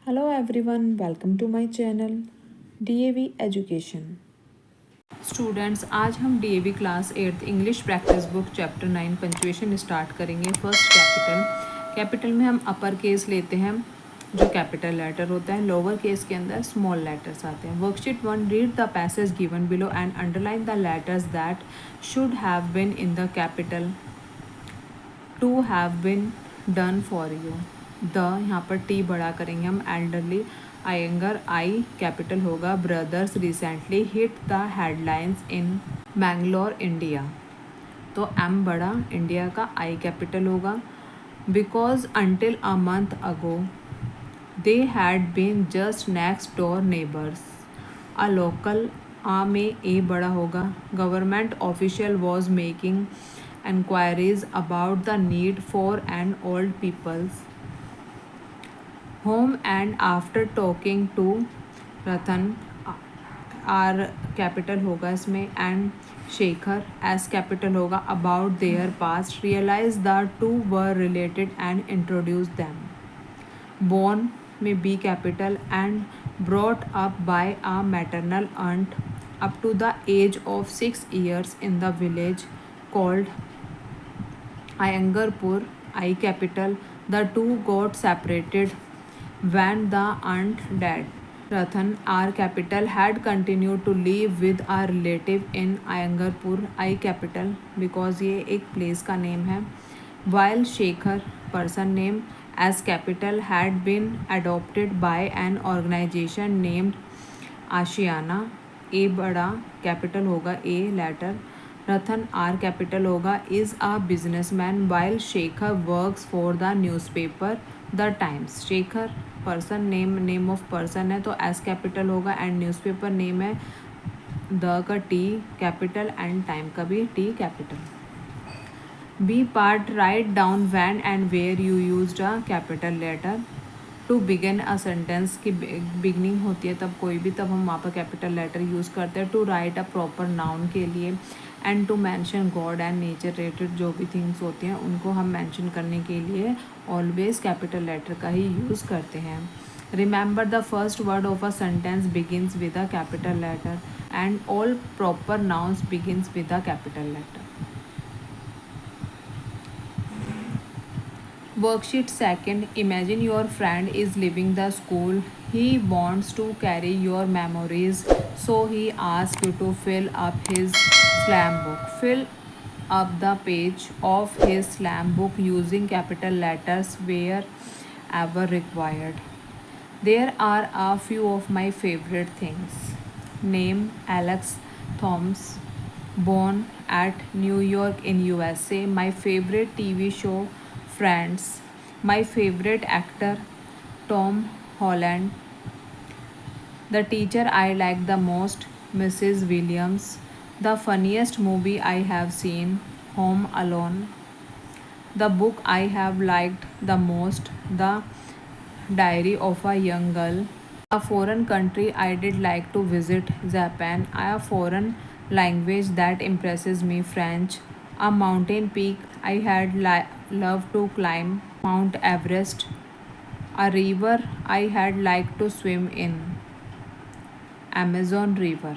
Hello everyone, welcome to my channel DAV Education. Students, आज हम DAV class 8 English practice book chapter 9 punctuation start करेंगे। First capital में हम upper case लेते हैं जो कैपिटल लेटर होता है, लोअर केस के अंदर स्मॉल लेटर्स आते हैं। Worksheet 1, read the passage given below and underline the letters that should have been in the capital to have been done for you. The यहाँ पर टी बड़ा करेंगे हम, एल्डरली आयंगर आई कैपिटल होगा, brothers recently hit the headlines in Mangalore India, तो M बड़ा, India का I capital होगा। Because until a month ago they had been just next door neighbours, a local आ में ए बड़ा होगा। Government official was making enquiries about the need for an old people's home, and after talking to Ratan, R capital होगा इसमें, and Shekhar S capital होगा, about their past, realise the two were related and introduce them. Born में B capital and brought up by a maternal aunt up to the age of 6 years in the village called Ayangarpur, I capital. The two got separated when the aunt died. Rathan, R capital, had continued to live with a relative in Ayangarpur, I capital, because ये एक place का name है. While Shekhar, person name, as capital, had been adopted by an organization named आशियाना, ए बड़ा capital होगा, A letter. Ratan, R capital होगा, is a businessman, while Shekhar works for the newspaper the Times. Shekhar person name, name of person है तो S capital होगा, and newspaper name है, the का T capital and time का भी T capital. B part, write down when and where you used a capital letter to begin a sentence की beginning होती है तब कोई भी, तब हम वहाँ पर कैपिटल लेटर यूज़ करते हैं। To write a proper noun के लिए, and to mention god and nature related जो भी थिंग्स होती हैं उनको हम मैंशन करने के लिए ऑलवेज कैपिटल लेटर का ही यूज़ करते हैं। Remember the first word of a sentence begins with a capital letter and all proper nouns begins with a capital letter. Worksheet 2, imagine your friend is leaving the school. He wants to carry your memories, so he asks you to fill up his slam book. Fill up the page of his slam book using capital letters wherever required. There are a few of my favorite things. Name, Alex Thomas, born at New York in USA. My favorite TV show, Friends. My favorite actor, Tom Holland. The teacher I like the most, Mrs. Williams. The funniest movie I have seen, Home Alone. The book I have liked the most, The Diary of a Young Girl. A foreign country I did like to visit, Japan. A foreign language that impresses me, French. A mountain peak I had loved to climb, Mount Everest. A river I had liked to swim in, Amazon River.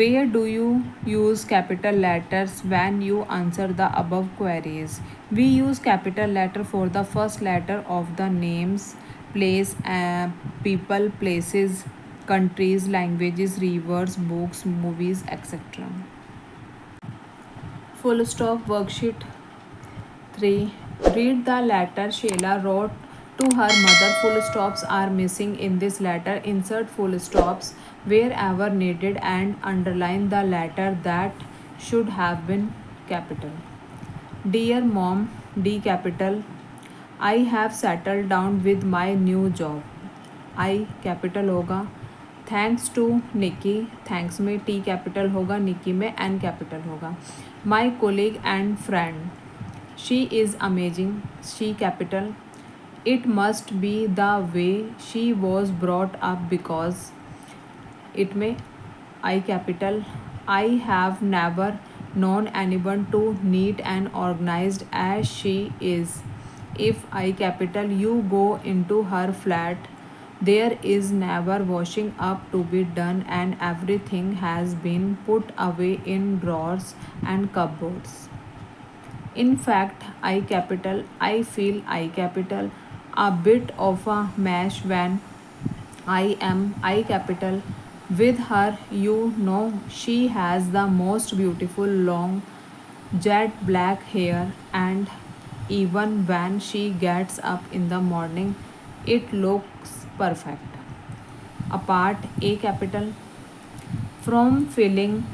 Where do you use capital letters when you answer the above queries? We use capital letter for the first letter of the names, place, people, places, countries, languages, rivers, books, movies, etc. Full stop. Worksheet 3. Read the letter Sheila wrote to her mother. Full stops are missing in this letter. Insert full stops wherever needed and underline the letter that should have been capital. Dear Mom, D capital. I have settled down with my new job. I capital होगा. Thanks to Nikki, thanks में T capital होगा, Nikki में N capital होगा. My colleague and friend, she is amazing, she capital. It must be the way she was brought up because, it में I capital. I have never known anyone to neat and organized as she is. If I capital you go into her flat, there is never washing up to be done and everything has been put away in drawers and cupboards. In fact, I capital, I feel I capital a bit of a mash when I am I capital with her. You know, she has the most beautiful long jet black hair, and even when she gets up in the morning, it looks perfect. Apart A capital from feeling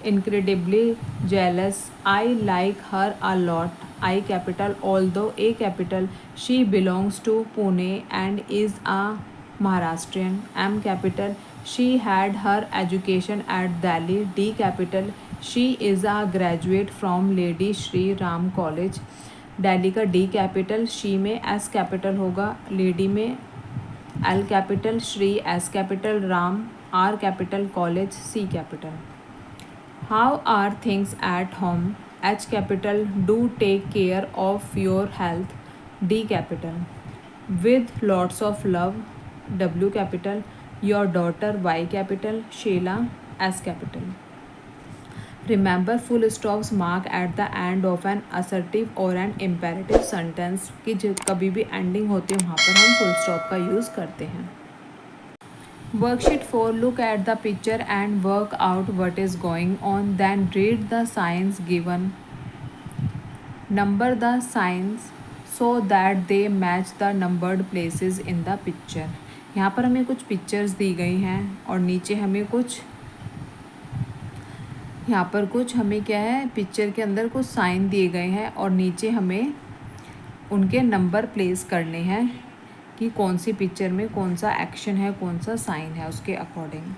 incredibly jealous. I like her a lot. I capital, although A capital, she belongs to Pune and is a Maharashtrian. M capital, she had her education at Delhi. D capital, she is a graduate from Lady Shri Ram College. Delhi का D capital, Shri में S capital होगा, lady में L capital, Shri S capital, Ram R capital, college C capital. How are things at home? H capital, do take care of your health. D capital, with lots of love. W capital, your daughter. Y capital, Sheila. S capital. Remember, full stops mark at the end of an assertive or an imperative sentence कि कभी भी ending होती है वहाँ पर हम full stop का use करते हैं. Worksheet 4. Look at the picture and work out what is going on. Then read the signs given. Number the signs so that they match the numbered places in the picture. यहाँ पर हमें कुछ pictures दी गई हैं और नीचे हमें कुछ यहाँ पर कुछ हमें क्या है, पिक्चर के अंदर कुछ साइन दिए गए हैं और नीचे हमें उनके नंबर प्लेस करने हैं कि कौन सी पिक्चर में कौन सा एक्शन है, कौन सा साइन है, उसके अकॉर्डिंग.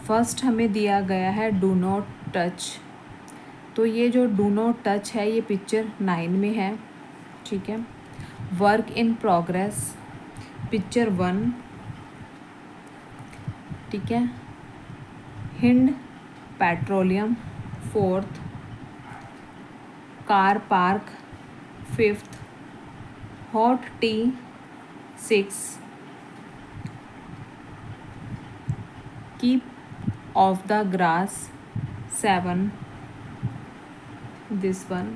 फर्स्ट हमें दिया गया है डू नॉट टच. तो ये जो डू नॉट टच है ये पिक्चर 9 में है. ठीक है. Work in progress picture 1. ठीक है. Hind petroleum 4th. Car park 5th. Hot T 6. Keep of the grass 7. This one.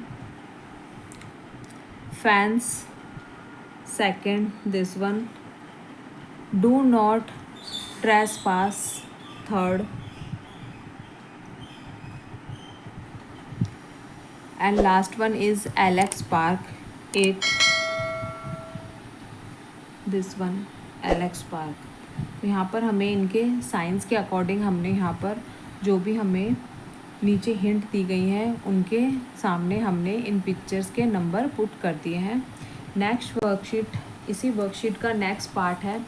Fans 2nd. This one. Do not trespass 3rd. And last one is Alex Park 8. This one Alex Park. तो यहाँ पर हमें इनके science के according हमने यहाँ पर जो भी हमें नीचे हिंट दी गई हैं उनके सामने हमने इन पिक्चर्स के नंबर पुट कर दिए हैं. नेक्स्ट वर्कशीट, इसी वर्कशीट का नेक्स्ट पार्ट है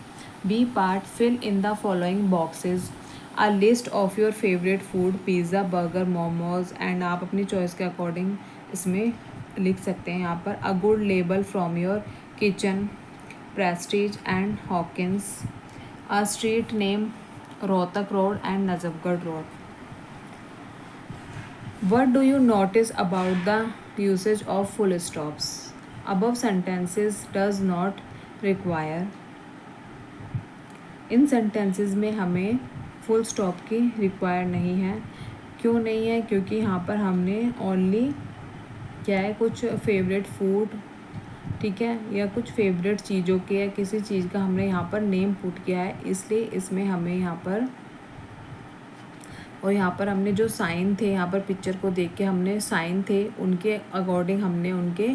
B part. Fill in the following boxes a list of your favourite food, pizza, burger, momos. And आप अपनी चॉइस के अकॉर्डिंग इसमें लिख सकते हैं यहाँ पर. A good label from your kitchen, Prestige and Hawkins. A street name, Rohtak road and Najafgarh road. What do you notice about the usage of full stops? Above sentences does not require. In sentences में हमें full stop की require नहीं है. क्यों नहीं है? क्योंकि यहाँ पर हमने only क्या है, कुछ favorite food, ठीक है, या कुछ फेवरेट चीज़ों के या किसी चीज़ का हमने यहाँ पर नेम पुट किया है, इसलिए इसमें हमें यहाँ पर और यहाँ पर हमने जो साइन थे, यहाँ पर पिक्चर को देख के हमने साइन थे उनके अकॉर्डिंग हमने उनके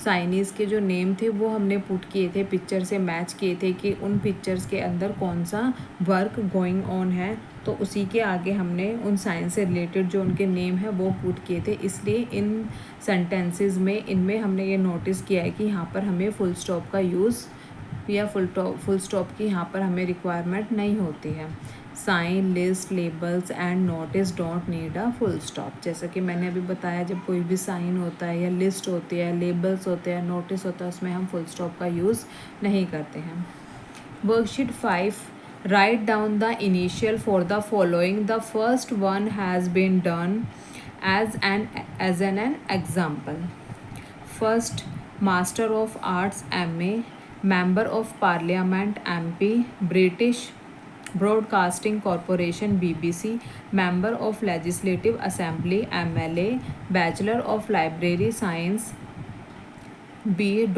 साइनीज़ के जो नेम थे वो हमने पुट किए थे, पिक्चर से मैच किए थे कि उन पिक्चर्स के अंदर कौन सा वर्क गोइंग ऑन है. तो उसी के आगे हमने उन साइन से रिलेटेड जो उनके नेम है वो पुट किए थे. इसलिए इन सेंटेंसेस में इनमें हमने ये नोटिस किया है कि यहाँ पर हमें फुल स्टॉप का यूज़ या फुल स्टॉप की यहाँ पर हमें रिक्वायरमेंट नहीं होती है. Sign, list, labels and notice don't need a full stop. जैसा कि मैंने अभी बताया, जब कोई भी साइन होता है या लिस्ट होती है, लेबल्स होते हैं, नोटिस होता है, उसमें हम फुल स्टॉप का यूज़ नहीं करते हैं. Worksheet 5. Write down the initial for the following. The first one has been done as an example. First, Master of Arts MA, Member of Parliament MP, British Broadcasting Corporation BBC, Member of Legislative Assembly MLA, Bachelor of Library Science B.lib.sc.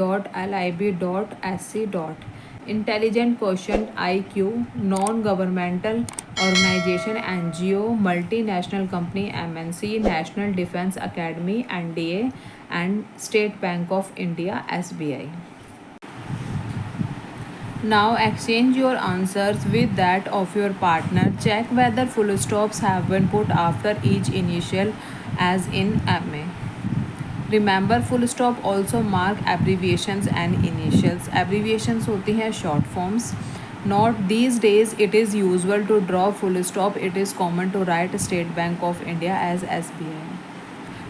Intelligent quotient IQ, non-governmental organization NGO, multinational company MNC, National Defense Academy NDA, and State Bank of India SBI. Now exchange your answers with that of your partner. Check whether full stops have been put after each initial as in MA. Remember, full stop also mark abbreviations and initials. Abbreviations होती हैं short forms. Not these days it is usual to draw full stop. It is common to write State Bank of India as SBI.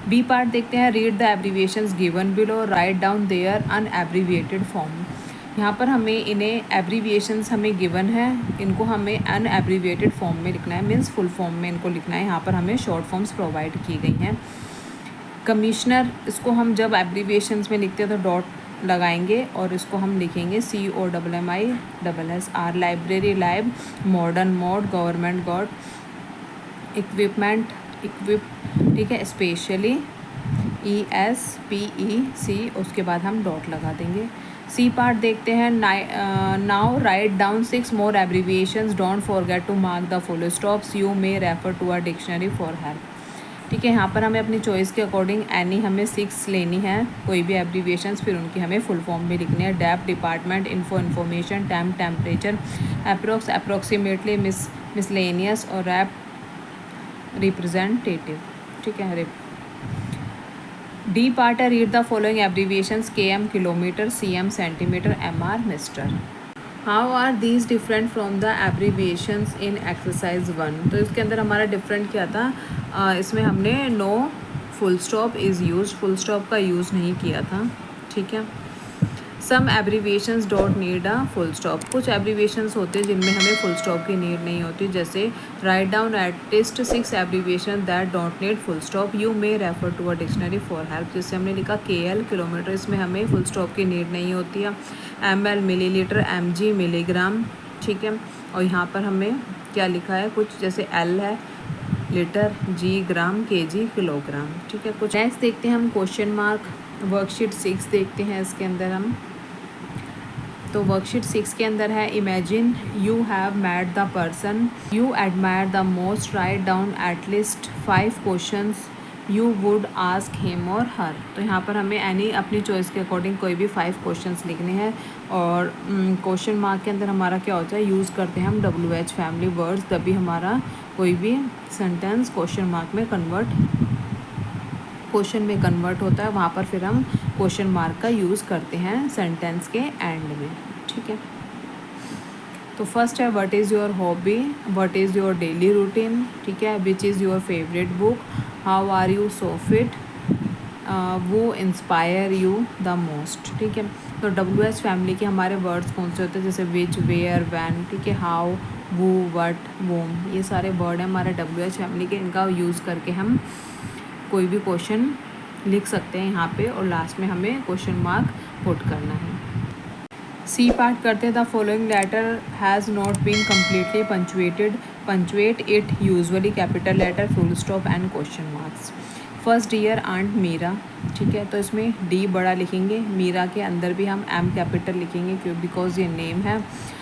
B part देखते हैं. Read the abbreviations given below. Write down their unabbreviated form. यहाँ पर हमें इन्हें abbreviations हमें given है, इनको हमें अनएब्रीविएटेड फॉर्म में लिखना है, मीन्स फुल फॉर्म में इनको लिखना है. यहाँ पर हमें शॉर्ट फॉर्म्स प्रोवाइड की गई हैं. कमिश्नर, इसको हम जब एब्रीविएशंस में लिखते हैं तो डॉट लगाएंगे और इसको हम लिखेंगे COMMISSR. लाइब्रेरी लाइब, modern mode, government God, equipment equip, ठीक है, स्पेशली ESPEC, उसके बाद हम डॉट लगा देंगे. सी पार्ट देखते हैं. Now write down 6 more abbreviations. Don't forget to mark the full stops. You may refer to a dictionary for help. ठीक है, यहाँ पर हमें अपनी चॉइस के अकॉर्डिंग एनी हमें 6 लेनी है, कोई भी एब्रीविएशंस, फिर उनकी हमें फुल फॉर्म भी लिखनी है. Dept, department, info, information, time, temperature, approx, approximately, miscellaneous और रैप, रिप्रेजेंटेटिव. ठीक है. डी पार्ट है. Read the following abbreviations. KM kilometre, CM centimetre, MR mister. How are these different from the abbreviations in exercise 1. तो इसके अंदर हमारा different क्या था, इसमें हमने no full stop is use, full stop का यूज़ नहीं किया था. ठीक है. Some abbreviations don't need a full stop. कुछ एब्रीविएशंस होते हैं जिनमें हमें फुल स्टॉप की नीड नहीं होती, जैसे write down at least 6 abbreviation that don't need full stop. You may refer to a dictionary for help. जिससे हमने लिखा KL किलोमीटर, इसमें हमें फुल स्टॉप की नीड नहीं होती है. ML millilitre, MG milligram. ठीक है. और यहाँ पर हमें क्या लिखा है, कुछ जैसे L है लीटर, G ग्राम, KG किलोग्राम. ठीक है. कुछ नेक्स्ट देखते हैं हम क्वेश्चन मार्क. वर्कशीट 6 देखते हैं. इसके अंदर हम तो वर्कशीट 6 के अंदर है. Imagine you have met the person you admire the most. Write down at least 5 questions you would ask him और हर. तो यहाँ पर हमें एनी अपनी चॉइस के अकॉर्डिंग कोई भी 5 क्वेश्चंस लिखने हैं. और क्वेश्चन मार्क के अंदर हमारा क्या होता है, यूज़ करते हैं हम WH फैमिली वर्ड्स, तभी हमारा कोई भी सेंटेंस क्वेश्चन में कन्वर्ट होता है. वहाँ पर फिर हम क्वेश्चन मार्क का यूज़ करते हैं सेंटेंस के एंड में. ठीक है. तो फर्स्ट है what is your hobby, what is your daily routine. ठीक है. Which is your favourite book, how are you so fit, वो इंस्पायर यू द मोस्ट. ठीक है. तो WH फैमिली के हमारे वर्ड्स कौन से होते हैं, जैसे विच, वेयर, वैन. ठीक है. हाउ, वो, वट, वोम, ये सारे वर्ड हैं हमारे WH फैमिली के. इनका यूज़ करके हम कोई भी क्वेश्चन लिख सकते हैं यहाँ पे, और लास्ट में हमें क्वेश्चन मार्क पुट करना है. सी पार्ट करते हैं. The following letter has not been completely punctuated. Punctuate it usually capital letter, full stop and question marks. First dear aunt Meera. ठीक है. तो इसमें D बड़ा लिखेंगे. मीरा के अंदर भी हम M कैपिटल लिखेंगे क्यों, बिकॉज ये नेम है.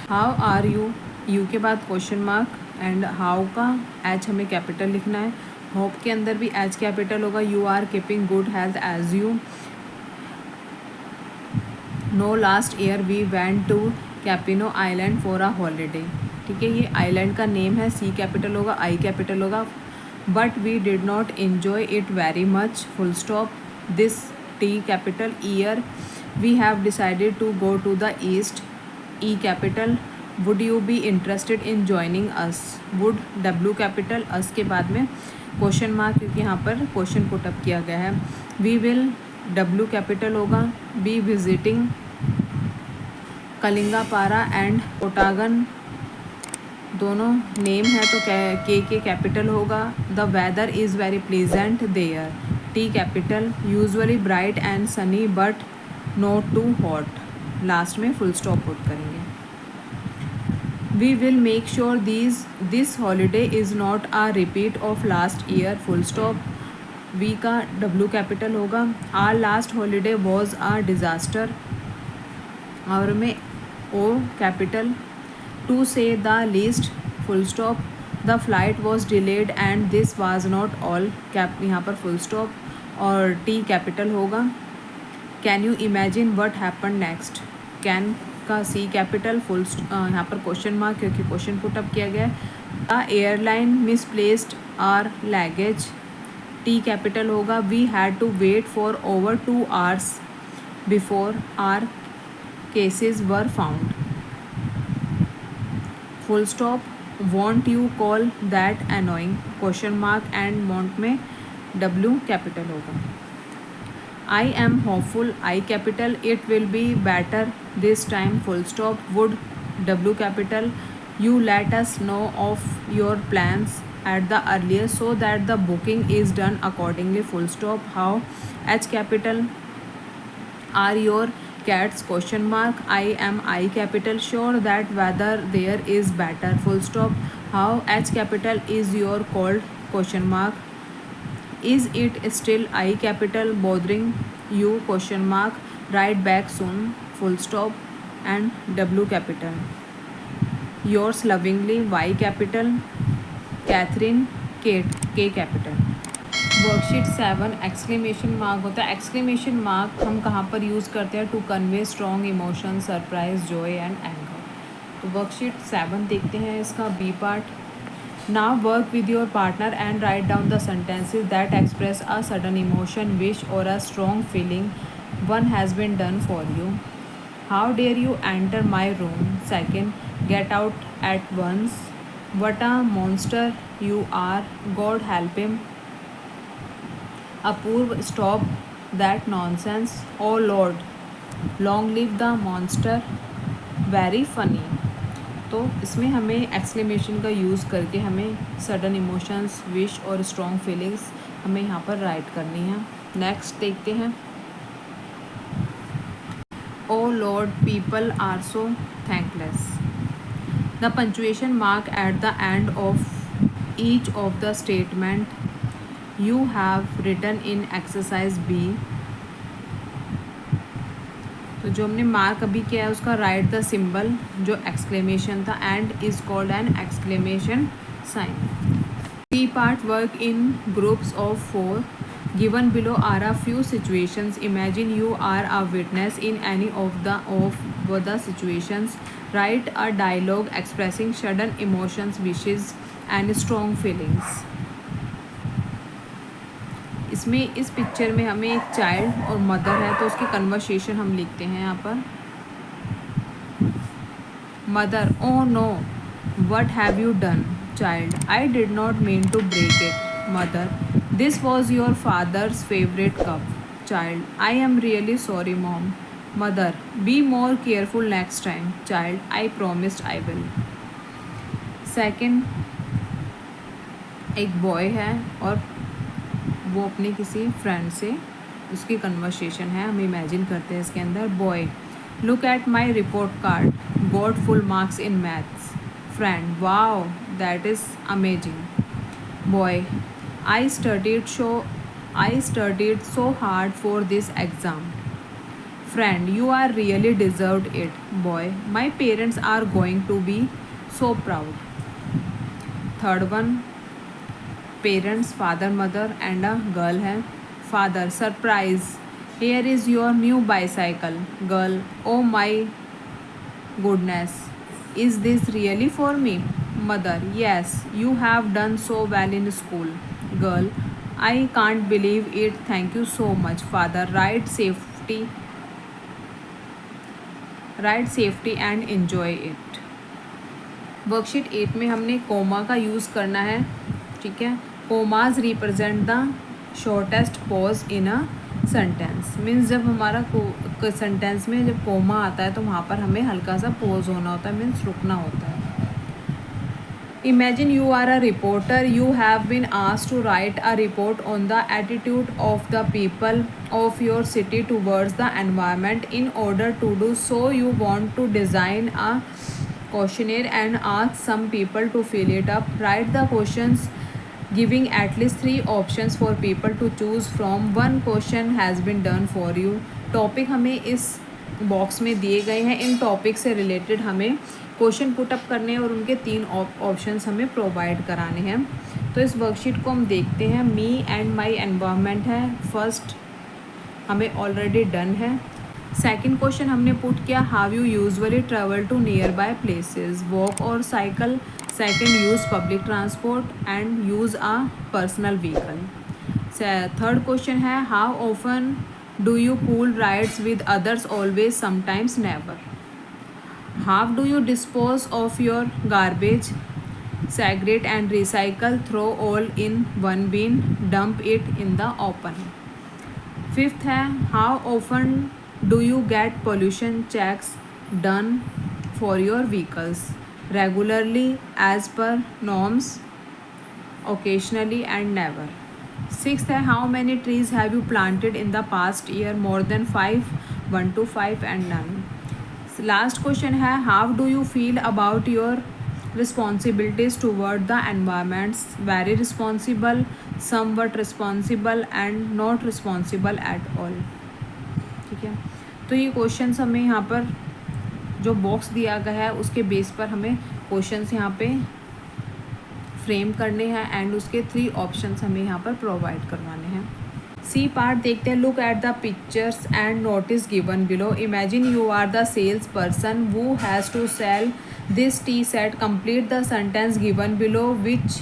हाउ आर यू, यू के बाद क्वेश्चन मार्क, एंड हाउ का H हमें कैपिटल लिखना है. होप के अंदर भी H कैपिटल होगा. You are keeping good health as you know last year we went to Capino island for a holiday. ठीक है. ये आइलैंड का नेम है. C कैपिटल होगा, I कैपिटल होगा. But we did not enjoy it very much, full stop, this T capital. Year we have decided to go to the east, E capital. Would you be interested in joining us, would W capital. Us के बाद में question mark, क्योंकि यहाँ पर question put up किया गया है. We will, W capital होगा. Be visiting Kalingapara and Otagon दोनों नेम है तो के कैपिटल होगा। The weather is very pleasant there, T capital. Usually bright and sunny but not too hot, last में फुल स्टॉप पुट करेंगे। We will make sure this holiday is not a repeat of last year, full stop. We का W capital होगा। Our last holiday was a disaster, और में O capital. To say the least, full stop. The flight was delayed and this was not all, cap यहाँ पर full stop और T capital होगा। Can you imagine what happen next, can का C capital, full यहाँ पर question mark क्योंकि question put up किया गया है। The airline misplaced our luggage, T capital होगा। We had to wait for over 2 hours before our cases were found, full stop. Want you call that annoying, question mark and want में W capital होगा। I am hopeful, I capital. It will be better this time, full stop. Would, W capital. You let us know of your plans at the earliest so that the booking is done accordingly, full stop. How, H capital. Are your cats, question mark. I am, I capital. Sure that weather there is better, full stop. How, H capital. Is your cold, question mark. Is it still, I capital, bothering you, question mark. Write back soon, full stop. And W capital. Yours lovingly, Y capital. Catherine, Kate, K capital. Worksheet 7 exclamation mark होता है। Exclamation mark हम कहाँ पर use करते हैं? To convey strong emotion, surprise, joy and anger. तो worksheet 7 देखते हैं इसका B part. Now work with your partner and write down the sentences that express a sudden emotion, wish और a strong feeling one has been done for you. How dare you enter my room, second, get out at once, what a monster you are, God help him, Apurv, stop that nonsense, oh Lord, long live the monster, very funny। तो इसमें हमें exclamation का use करके हमें sudden emotions, wish और strong feelings हमें यहाँ पर राइट करनी है। नेक्स्ट देखते हैं। O Lord, people are so thankless. The punctuation mark at the end of each of the statement you have written in exercise B। तो जो हमने मार्क अभी किया है उसका राइट द सिंबल जो एक्सक्लेमेशन था, and is called an exclamation sign. C part, work in groups of 4। Given below are a few situations. Imagine you are a witness in any of the situations. Write a dialogue expressing sudden emotions, wishes and strong feelings. इसमें इस picture में हमें एक child और mother है तो उसकी conversation हम लिखते हैं यहाँ पर। Mother, oh no, what have you done? Child, I did not mean to break it. Mother, this was your father's favorite cup. Child, I am really sorry, Mom. Mother, be more careful next time. Child, I promised I will. Second, एक boy है और वो अपने किसी friend से उसकी conversation है, हम इमेजिन करते हैं इसके अंदर। Boy, look at my report card, got full marks in maths. Friend, wow, that is amazing. Boy, I studied so hard for this exam. Friend, you are really deserved it. Boy, my parents are going to be so proud. Third one, parents, father, mother and a girl है। Father, surprise, here is your new bicycle. Girl, oh my goodness, is this really for me? Mother, yes, you have done so well in school. Girl, I can't believe it, thank you so much. Father, ride safety and enjoy it। Worksheet 8 में हमने coma का use करना है, ठीक है। Commas represent the shortest pause in a sentence. Means जब हमारा sentence में जब कोमा आता है तो वहाँ पर हमें हल्का सा पॉज होना होता है, मीन्स रुकना होता है। Imagine you are a reporter. You have been asked to write a report on the attitude of the people of your city towards the environment. In order to do so, you want to design a questionnaire and ask some people to fill it up. Write the questions giving at least three options for people to choose from. One question has been done for you. Topic हमें इस box में दिए गए हैं. इन topic से related हमें question put up करने हैं और उनके तीन ऑप्शंस हमें प्रोवाइड कराने हैं. तो इस वर्कशीट को हम देखते हैं. मी एंड माई एनवायरनमेंट है. फर्स्ट हमें ऑलरेडी डन है. सेकंड क्वेश्चन हमने पुट किया, how you usually travel to nearby places, walk और cycle. Second, use public transport and use a personal vehicle. Third question है, how often do you pool rides with others, always, sometimes, never. How do you dispose of your garbage, segregate and recycle, throw all in one bin, dump it in the open. Fifth है, how often do you get pollution checks done for your vehicles, regularly, as per norms, occasionally and never. Sixth है, how many trees have you planted in the past year, more than 5, 1 to 5 and none. Last question है, how do you feel about your responsibilities toward the environments, very responsible, somewhat responsible and not responsible at all. ठीक है, तो ये questions हमें यहाँ पर जो box दिया गया है उसके बेस पर हमें क्वेश्चंस यहाँ पे फ्रेम करने हैं एंड उसके 3 ऑप्शंस हमें यहाँ पर प्रोवाइड करवाने हैं. सी पार्ट देखते हैं. Look at the pictures and notice given below. Imagine you are the sales person who has to sell this tea set. Complete the sentence given below which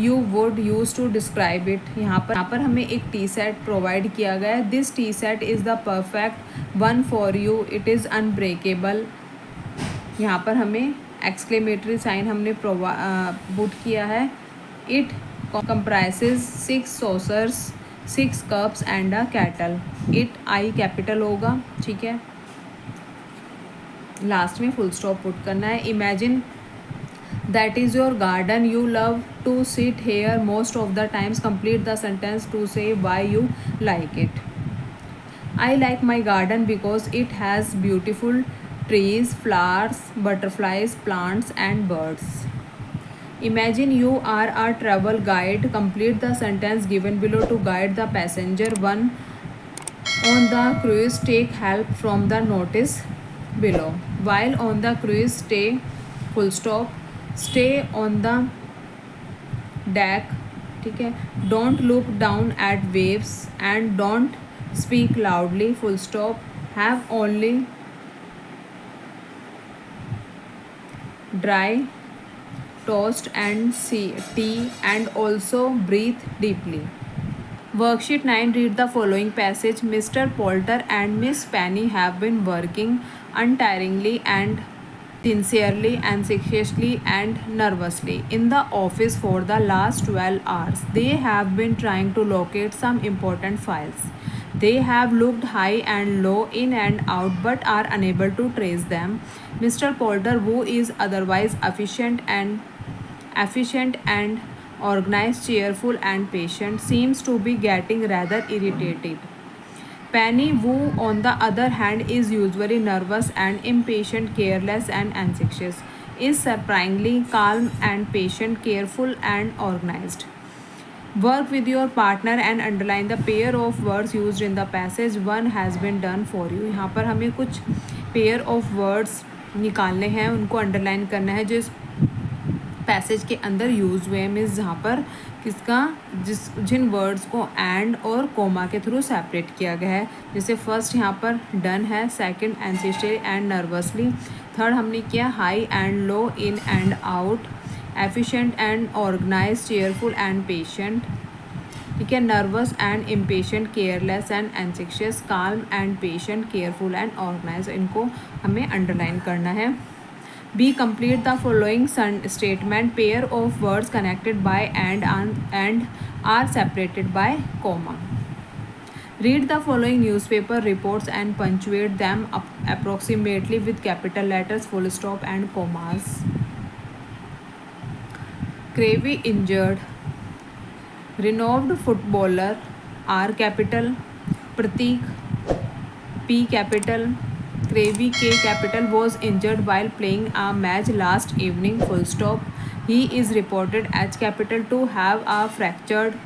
you would use to describe it. यहाँ पर हमें एक T set provide किया गया है. This tea set is the perfect one for you. It is unbreakable. यहाँ पर हमें एक्सक्लेमेटरी साइन हमने पुट किया है. It comprises 6 saucers, 6 cups and a kettle. It I capital होगा. ठीक है, लास्ट में फुल स्टॉप पुट करना है. Imagine that is your garden. You love to sit here most of the times. Complete the sentence to say why you like it. I like my garden because it has beautiful trees, flowers, butterflies, plants and birds. Imagine you are a travel guide. Complete the sentence given below to guide the passenger. 1. On the cruise, take help from the notice below. While on the cruise, stay, full stop. Stay on the deck. ठीक है, don't look down at waves and don't speak loudly, full stop. Have only dry toast and tea and also breathe deeply. Worksheet 9. Read the following passage. Mr. Poulter and Miss Penny have been working untiringly and sincerely, anxiously and nervously in the office for the last 12 hours. They have been trying to locate some important files. They have looked high and low, in and out, but are unable to trace them. Mr. Poulter, who is otherwise efficient and organized, cheerful and patient, seems to be getting rather irritated. Penny, who on the other hand is usually nervous and impatient, careless and anxious, is surprisingly calm and patient, careful and organized. Work with your partner and underline the pair of words used in the passage. 1 has been done for you. यहाँ पर हमें कुछ pair of words निकालने हैं, उनको underline करना है जो इस पैसेज के अंदर यूज़ हुए हैं. मीन्स जहाँ पर जिन वर्ड्स को एंड और कोमा के थ्रू सेपरेट किया गया है. जैसे फर्स्ट यहाँ पर डन है, second anxiously and nervously, third हमने किया high and low, in and out, efficient and organise, cheerful and patient. ठीक है, nervous and impatient, careless and anxious, calm and patient, careful and organise. इनको हमें underline करना है. B, complete the following statement. Pair of words connected bye and are separated by comma. Read the following newspaper reports and punctuate them approximately with capital letters, full stop and commas. Gravy injured. Renowned footballer R capital. Pratik P capital. Gravy K capital was injured while playing a match last evening. Full stop. He is reported H capital to have a fractured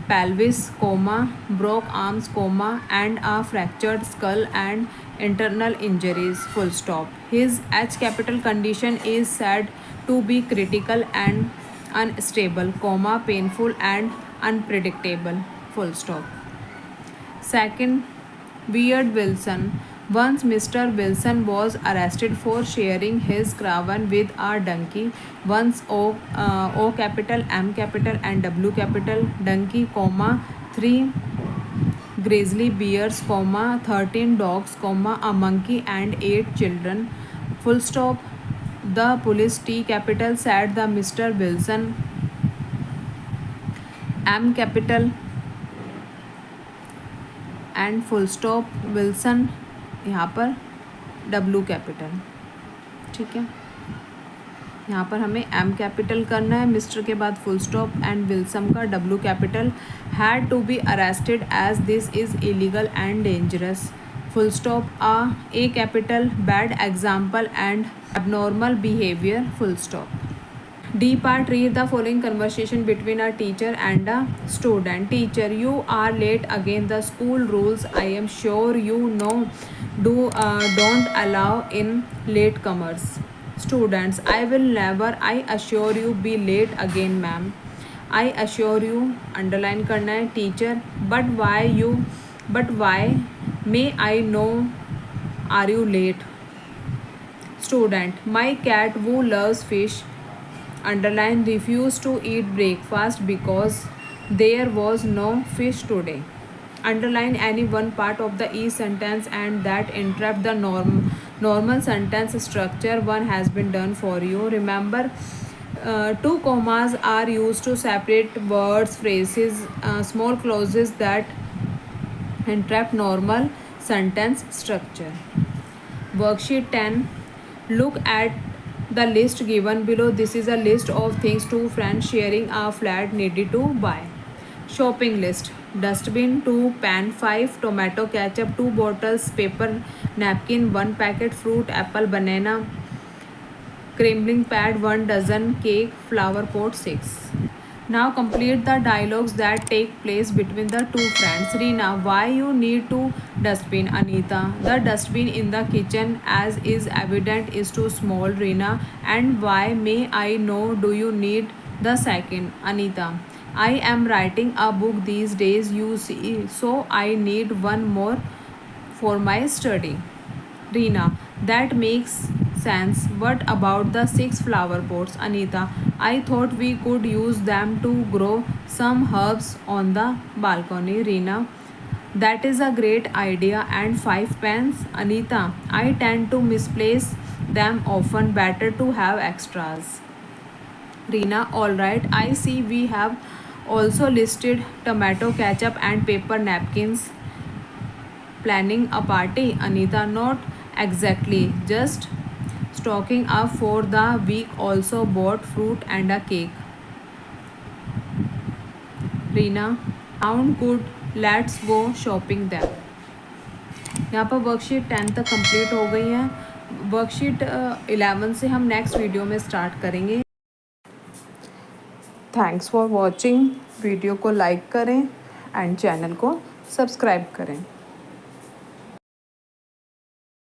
pelvis, comma, broke arms, comma, and a fractured skull and internal injuries. Full stop. His H capital condition is said to be critical and unstable, comma, painful and unpredictable. Full stop. Second, Weird Wilson. Once Mr. Wilson was arrested for sharing his cravan with a donkey. Once O capital, M capital, and W capital. Donkey, comma, 3 grizzly bears, comma, 13 dogs, comma, a monkey, and 8 children. Full stop. The police T capital said the Mr. Wilson. M capital and full stop Wilson यहाँ पर W capital. ठीक है, यहाँ पर हमें M capital करना है, mister के बाद फुल स्टॉप एंड विल्सन का W capital. Had to be arrested as this is illegal and dangerous. Full stop. A capital bad example and abnormal behavior. Full stop. D part, read the following conversation between a teacher and a student. Teacher, you are late again. The school rules, I am sure you know, don't allow in latecomers. Students, I will never, I assure you, be late again, ma'am. I assure you, underline करना है. Teacher, but why, may I know, are you late? Student, my cat who loves fish, underline, refused to eat breakfast because there was no fish today. Underline any one part of the E sentence and that interrupt the normal sentence structure. One has been done for you. Remember, two commas are used to separate words, phrases, small clauses that interrupt normal sentence structure. Worksheet 10. Look at the list given below. This is a list of things two friends sharing a flat needed to buy. Shopping list. Dustbin 2, pan 5, tomato ketchup 2 bottles, paper napkin 1 packet, fruit apple banana, crumbling pad 1 dozen, cake, flower pot 6. Now complete the dialogues that take place between the two friends. Reena, why you need two dustbin? Anita, the dustbin in the kitchen, as is evident, is too small. Reena, and why, may I know, do you need the second? Anita, I am writing a book these days, you see, so I need one more for my study. Reena, that makes sense. What about the 6 flower pots? Anita, I thought we could use them to grow some herbs on the balcony. Reena, that is a great idea. And 5 pens? Anita, I tend to misplace them often. Better to have extras. Reena, alright, I see we have also listed tomato ketchup and paper napkins. Planning a party? Anita, not exactly, just stocking up for the week. Also bought fruit and a cake. Reena, sound good, let's go shopping then. यहाँ पर worksheet 10 तक complete हो गई है. Worksheet 11 से हम next video में start करेंगे. Thanks for watching. वीडियो को लाइक करें एंड चैनल को सब्सक्राइब करें.